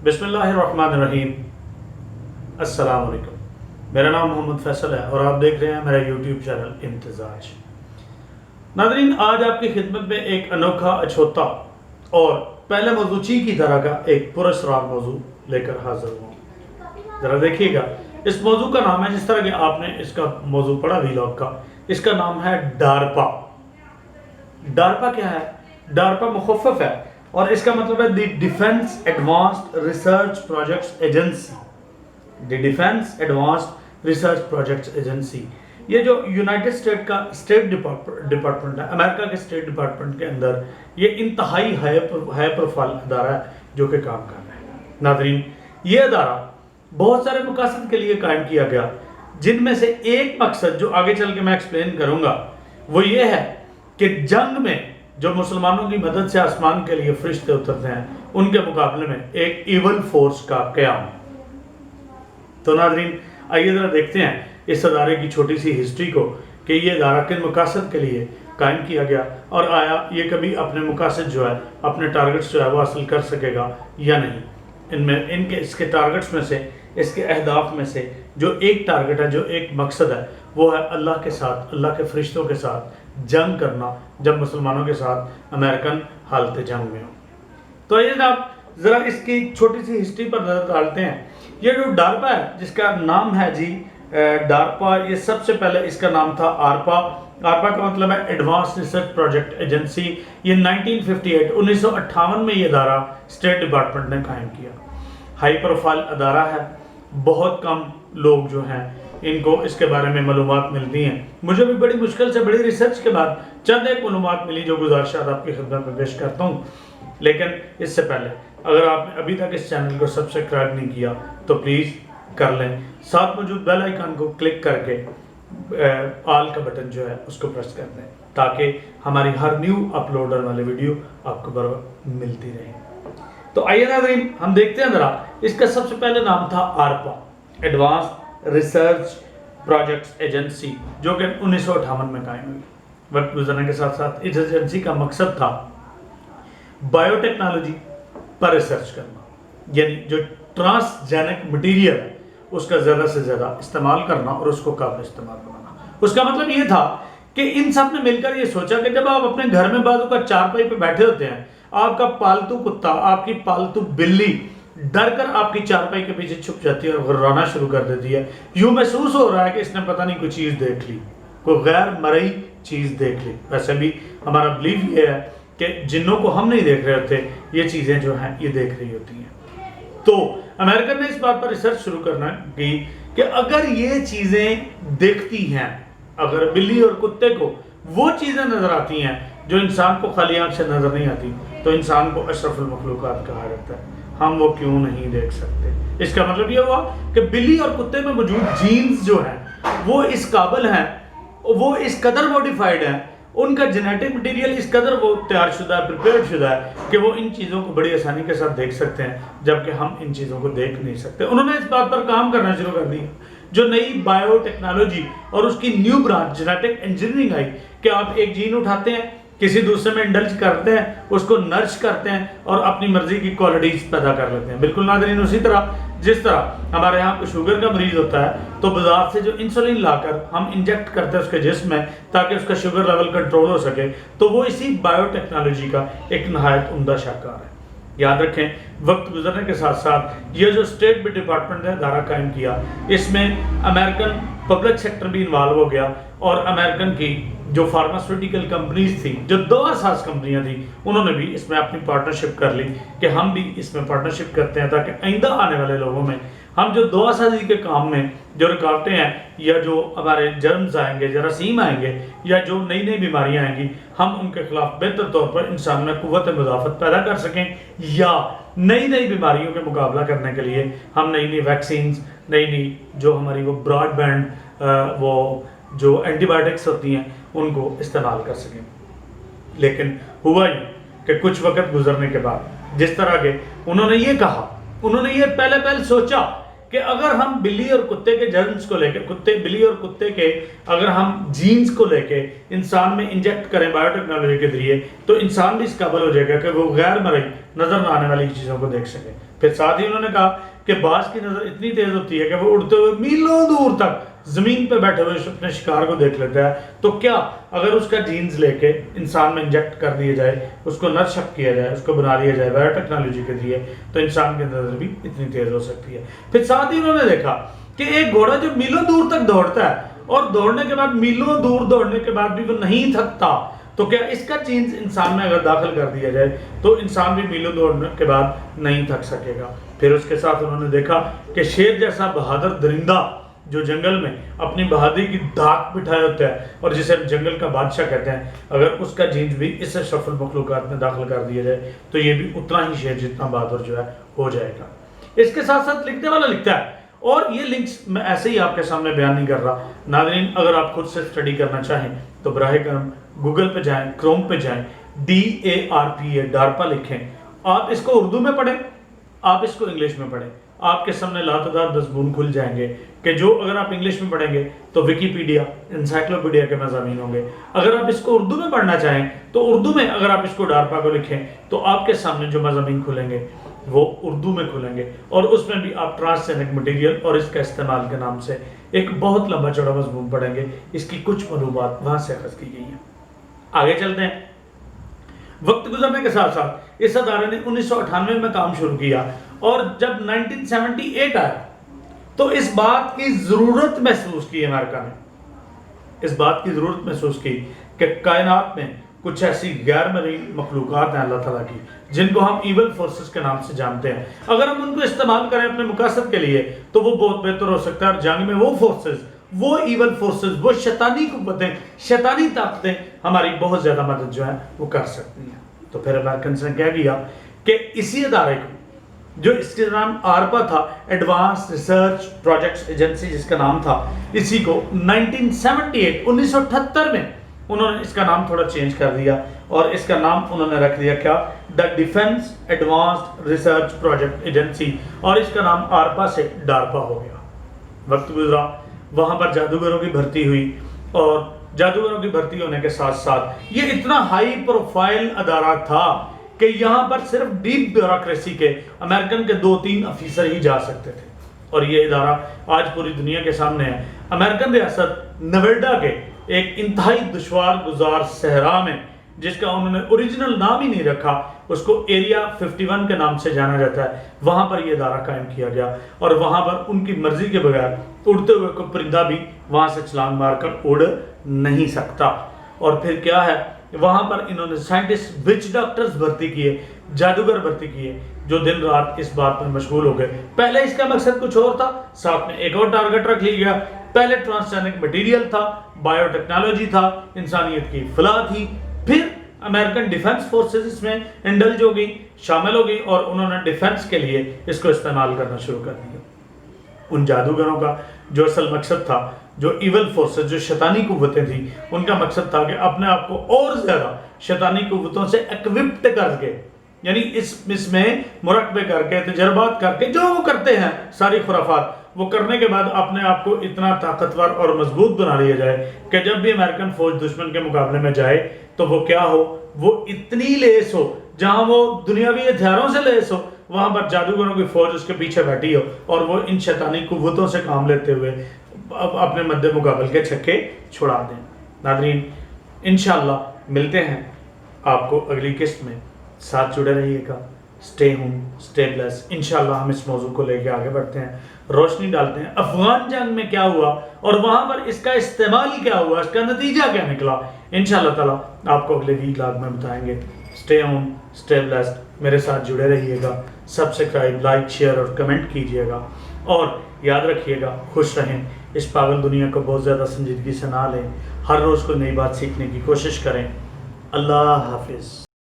बिस्मिल्लाहिर्रहमानिर्रहीम। अस्सलाम वालेकुम। मेरा नाम मोहम्मद फैसल है और आप देख रहे हैं मेरा यूट्यूब चैनल इम्तिजाज। नाज़रीन, आज आपकी खिदमत में एक अनोखा, अछूता और पहले मौजूची की तरह का एक पुरस्कार मौजू लेकर हाजिर हुआ। ज़रा देखिएगा, इस मौजू का नाम है, जिस तरह कि आपने इसका मौजू पढ़ा वीलॉग का, इसका नाम है डारपा। डारपा क्या है? डारपा मुखफ़्फ़ है और इसका मतलब है the defence advanced research projects agency. The defence advanced research projects agency, ये जो यूनाइटेड स्टेट का स्टेट डिपार्टमेंट है, अमेरिका के स्टेट डिपार्टमेंट के अंदर ये इंतहाई हाई प्रोफाइल अदारा है जो कि काम कर रहा है। नाज़रीन, ये अदारा बहुत सारे मकसद के लिए कायम किया गया, जिनमें से एक मकसद जो आगे चल के मैं एक्सप्लेन करूंगा वो ये है कि जंग में जो मुसलमानों की मदद से आसमान के लिए फरिश्ते उतरते हैं, उनके मुकाबले में एक इवल फोर्स का क़याम। तो नाज़रीन, आइए ज़रा देखते हैं इस अदारे की छोटी सी हिस्ट्री को कि ये अदारा किन मकसद के लिए कायम किया गया और आया ये कभी अपने मकसद जो है, अपने टारगेट्स जो है वो हासिल कर सकेगा या नहीं। इसके टारगेट्स में से, इसके अहदाफ में से जो एक टारगेट है, जो एक मकसद है, वो है अल्लाह के साथ, अल्लाह के फरिश्तों के साथ जंग करना, जब मुसलमानों के साथ अमेरिकन हालत जंग में हो। तो ये आप ज़रा इसकी छोटी सी हिस्ट्री पर नज़र डालते हैं। ये जो डारपा है, जिसका नाम है जी डारपा, ये सबसे पहले इसका नाम था आरपा। आरपा का मतलब है एडवांस रिसर्च प्रोजेक्ट एजेंसी। ये 1958 में ये अदारा स्टेट डिपार्टमेंट ने कायम किया। हाई प्रोफाइल अदारा है, बहुत कम लोग जो हैं इनको इसके बारे में मालूमात मिलती हैं। मुझे भी बड़ी मुश्किल से, बड़ी रिसर्च के बाद चंद एक मालूमात मिली जो गुज़ारिशात आपकी खिदमत में पेश करता हूँ। लेकिन इससे पहले अगर आपने अभी तक इस चैनल को सब्सक्राइब नहीं किया तो प्लीज़ कर लें, साथ मौजूद बेल आइकन को क्लिक करके ऑल का बटन जो है उसको प्रेस कर दें, ताकि हमारी हर न्यू अपलोड वाले वीडियो आपको बराबर मिलती रहे। तो आइए नाज़रीन, हम देखते हैं ज़रा। इसका सबसे पहले नाम था आरपा, एडवांस रिसर्च प्रोजेक्ट्स एजेंसी, जो कि 1958 में कायम हुई। वक्त गुजरने के साथ साथ इस एजेंसी का मकसद था बायोटेक्नोलॉजी पर रिसर्च करना, यानी जो ट्रांसजेनिक मटीरियल है उसका ज़्यादा से ज़्यादा इस्तेमाल करना और उसको काबिल इस्तेमाल बनाना। उसका मतलब ये था कि इन सब ने मिलकर ये सोचा कि जब आप अपने घर में बाजू का चारपाई पे बैठे होते हैं, आपका पालतू कुत्ता, आपकी पालतू बिल्ली डर कर आपकी चारपाई के पीछे छुप जाती है और गुर्राना शुरू कर देती है। यूँ महसूस हो रहा है कि इसने पता नहीं कोई चीज़ देख ली, कोई गैर मरई चीज़ देख ली। वैसे भी हमारा बिलीव ये है कि जिन्नों को हम नहीं देख रहे होते, ये चीज़ें जो हैं ये देख रही होती हैं। तो अमेरिकन ने इस बात पर रिसर्च शुरू करना की कि अगर ये चीज़ें देखती हैं, अगर बिल्ली और कुत्ते को वो चीज़ें नज़र आती हैं जो इंसान को खाली आँख से नज़र नहीं आती, तो इंसान को अशरफुल मखलूक़ात कहा जाता है। हम वो क्यों नहीं देख सकते? इसका मतलब ये हुआ कि बिल्ली और कुत्ते में मौजूद जीन्स जो हैं वो इस काबिल हैं, वो इस कदर मॉडिफाइड हैं, उनका जेनेटिक मटेरियल इस कदर वो तैयार शुदा है, प्रिपेयर्ड शुदा है कि वो इन चीज़ों को बड़ी आसानी के साथ देख सकते हैं, जबकि हम इन चीज़ों को देख नहीं सकते। उन्होंने इस बात पर काम करना शुरू कर दिया। जो नई बायोटेक्नोलॉजी और उसकी new branch genetic engineering I कि आप एक जीन उठाते हैं, किसी दूसरे में इंडल्ज करते हैं, उसको नर्च करते हैं और अपनी मर्जी की क्वालिटीज पैदा कर लेते हैं। बिल्कुल नाज़रीन, उसी तरह जिस तरह हमारे यहाँ को शुगर का मरीज होता है तो बाजार से जो इंसुलिन लाकर हम इंजेक्ट करते हैं उसके जिस्म में ताकि उसका शुगर लेवल कंट्रोल हो सके, तो वो इसी बायोटेक्नोलॉजी का एक नहायत उम्दा शाहकार है। याद रखें, वक्त गुजरने के साथ साथ ये जो स्टेट डिपार्टमेंट ने अदारा कायम किया, इसमें अमेरिकन पब्लिक सेक्टर भी इन्वॉल्व हो गया और अमेरिकन की जो फार्मास्यूटिकल कंपनीज थी, जो दवा-साज कंपनियां थी, उन्होंने भी इसमें अपनी पार्टनरशिप कर ली कि हम भी इसमें पार्टनरशिप करते हैं ताकि आइंदा आने वाले लोगों में हम जो दवा-साजी के काम में जो रुकावटें हैं, या जो हमारे जर्म्स आएंगे, जरासीम आएंगे, या जो नई नई बीमारियां आएंगी, हम उनके खिलाफ बेहतर तौर पर इंसान में कुव्वत मुदाफ़त पैदा कर सकें, या नई नई बीमारियों के मुकाबला करने के लिए हम नई नई वैक्सीन्स, नई नई जो हमारी वो ब्रॉडबैंड वो जो एंटीबायोटिक्स होती हैं उनको इस्तेमाल कर सकें। लेकिन हुआ ये कि कुछ वक्त गुजरने के बाद, जिस तरह के उन्होंने ये कहा, उन्होंने ये पहले सोचा کہ اگر ہم بلی اور کتے کے جرمز کو لے کے بلی اور کتے کے اگر ہم جینز کو لے کے انسان میں انجیکٹ کریں بایو ٹیکنالوجی کے ذریعے تو انسان بھی اس قابل ہو جائے گا کہ وہ غیر مرئی نظر نہ آنے والی چیزوں کو دیکھ سکے. پھر ساتھ ہی انہوں نے کہا کہ باز کی نظر اتنی تیز ہوتی ہے کہ وہ اڑتے ہوئے میلوں دور تک زمین پہ بیٹھے ہوئے اپنے شکار کو دیکھ لیتا ہے. تو کیا اگر اس کا جینز لے کے انسان میں انجیکٹ کر دیا جائے, اس کو نرشپ کیا جائے, اس کو بنا لیا جائے بایو ٹیکنالوجی کے ذریعے, تو انسان کی نظر بھی اتنی تیز ہو سکتی ہے. پھر ساتھ ہی انہوں نے دیکھا کہ ایک گھوڑا جو میلوں دور تک دوڑتا ہے اور دوڑنے کے بعد میلوں دور دوڑنے کے بعد بھی وہ نہیں تھکتا, تو کیا اس کا جینز انسان میں اگر داخل کر دیا جائے تو انسان بھی میلوں دوڑنے کے بعد نہیں تھک سکے گا. پھر اس کے ساتھ انہوں نے دیکھا کہ شیر جیسا بہادر درندہ جو جنگل میں اپنی بہادری کی دھاک بٹھائے ہوتا ہے اور جسے جنگل کا بادشاہ کہتے ہیں, اگر اس کا جینز بھی اس اشرف المخلوقات میں داخل کر دیا جائے تو یہ بھی اتنا ہی شیر جتنا بہادر جو ہے ہو جائے گا. اس کے ساتھ ساتھ لکھنے والا لکھتا ہے, اور یہ لنکس میں ایسے ہی آپ کے سامنے بیان نہیں کر رہا ناظرین, اگر آپ خود سے اسٹڈی کرنا چاہیں تو براہ کرم گوگل پہ جائیں, کروم پہ جائیں, DARPA ڈارپا لکھیں, آپ اس کو اردو میں پڑھیں, آپ اس کو انگلش میں پڑھیں, آپ کے سامنے لاتعداد مضمون کھل جائیں گے کہ جو اگر آپ انگلش میں پڑھیں گے تو ویکیپیڈیا, انسائکلوپیڈیا کے مضامین ہوں گے. اگر آپ اس کو اردو میں پڑھنا چاہیں تو اردو میں اگر آپ اس کو ڈارپا کو لکھیں تو آپ کے سامنے جو مضامین کھلیں گے وہ اردو میں کھلیں گے, اور اس میں بھی آپ ٹرانسجینک مٹیریل اور اس کا استعمال کے نام سے ایک بہت لمبا چوڑا مضمون پڑھیں گے. اس کی کچھ معلومات وہاں سے اخذ کی گئی ہیں. آگے چلتے ہیں. وقت گزرنے کے ساتھ ساتھ اس ادارے نے 1998 میں کام شروع کیا, اور جب 1978 آیا تو اس بات کی ضرورت محسوس کی امریکہ نے, اس بات کی ضرورت محسوس کی کہ کائنات میں کچھ ایسی غیر مرئی مخلوقات ہیں اللہ تعالیٰ کی جن کو ہم ایول فورسز کے نام سے جانتے ہیں. اگر ہم ان کو استعمال کریں اپنے مقاصد کے لیے تو وہ بہت بہتر ہو سکتا ہے, اور جنگ میں وہ فورسز, وہ ایول فورسز, وہ شیطانی قوتیں, شیطانی طاقتیں ہماری بہت زیادہ مدد جو ہے وہ کر سکتی ہیں. تو پھر امریکنز نے کیا کیا کہ اسی ادارے کو جو اس کے نام آرپا تھا, ایڈوانس ریسرچ پروجیکٹس ایجنسی جس کا نام تھا, اسی کو 1978 میں انہوں نے اس کا نام تھوڑا چینج کر دیا اور اس کا نام انہوں نے رکھ دیا کیا, the defence advanced research project agency, اور اس کا نام آرپا سے ڈارپا ہو گیا. وقت گزرا, وہاں پر جادوگروں کی بھرتی ہوئی, اور جادوگروں کی بھرتی ہونے کے ساتھ ساتھ یہ اتنا ہائی پروفائل ادارہ تھا کہ یہاں پر صرف ڈیپ بیوروکریسی کے امریکن کے 2-3 افیسر ہی جا سکتے تھے, اور یہ ادارہ آج پوری دنیا کے سامنے ہے. امریکن ریاست نویڈا کے ایک انتہائی دشوار گزار صحرا میں, جس کا انہوں نے اوریجنل نام ہی نہیں رکھا, اس کو ایریا 51 کے نام سے جانا جاتا ہے, وہاں پر یہ ادارہ قائم کیا گیا, اور وہاں پر ان کی مرضی کے بغیر اڑتے ہوئے کوئی پرندہ بھی وہاں سے چھلانگ مار کر اڑ نہیں سکتا. اور پھر کیا ہے, وہاں پر انہوں نے سائنٹسٹ, وچ ڈاکٹرز بھرتی کیے, جادوگر بھرتی کیے, جو دن رات اس بات میں مشغول ہو گئے. پہلے اس کا مقصد کچھ اور تھا, ساتھ میں ایک اور ٹارگٹ رکھ لیا گیا. پہلے ٹرانسجینک مٹیریل تھا, بایو ٹیکنالوجی تھا, انسانیت کی فلاح تھی. پھر امریکن ڈیفنس فورسز اس میں انڈلج ہو گئی, شامل ہو گئی, اور انہوں نے ڈیفنس کے لیے اس کو استعمال کرنا شروع کر دیا. ان جادوگروں کا جو اصل مقصد تھا, جو ایول فورسز, جو شیطانی قوتیں تھیں, ان کا مقصد تھا کہ اپنے آپ کو اور زیادہ شیطانی قوتوں سے ایکوپڈ کر کے, یعنی اس میں مرکبے کر کے, تجربات کر کے, جو وہ کرتے ہیں ساری خرافات, وہ کرنے کے بعد اپنے آپ کو اتنا طاقتور اور مضبوط بنا لیا جائے کہ جب بھی امریکن فوج دشمن کے مقابلے میں جائے تو وہ کیا ہو, وہ اتنی لیس ہو, جہاں وہ دنیاوی ہتھیاروں سے لیس ہو, وہاں پر جادوگروں کی فوج اس کے پیچھے بیٹھی ہو, اور وہ ان شیطانی قوتوں سے کام لیتے ہوئے اپنے مد مقابل کے چھکے چھڑا دیں. ناظرین, انشاءاللہ ملتے ہیں آپ کو اگلی قسط میں, ساتھ جڑے رہیے گا. Stay home, stay bless. انشاءاللہ ہم اس موضوع کو لے کے آگے بڑھتے ہیں, روشنی ڈالتے ہیں افغان جنگ میں کیا ہوا اور وہاں پر اس کا استعمال کیا ہوا, اس کا نتیجہ کیا نکلا. انشاءاللہ تعالیٰ آپ کو اگلے ویلاگ میں بتائیں گے. Stay home, stay blessed. میرے ساتھ جڑے رہیے گا. سبسکرائب, لائک, شیئر اور کمنٹ کیجیے گا, اور یاد رکھیے گا خوش رہیں. اس پاگل دنیا کو بہت زیادہ سنجیدگی سے نہ لیں. ہر روز کوئی نئی بات سیکھنے کی کوشش کریں. اللہ حافظ.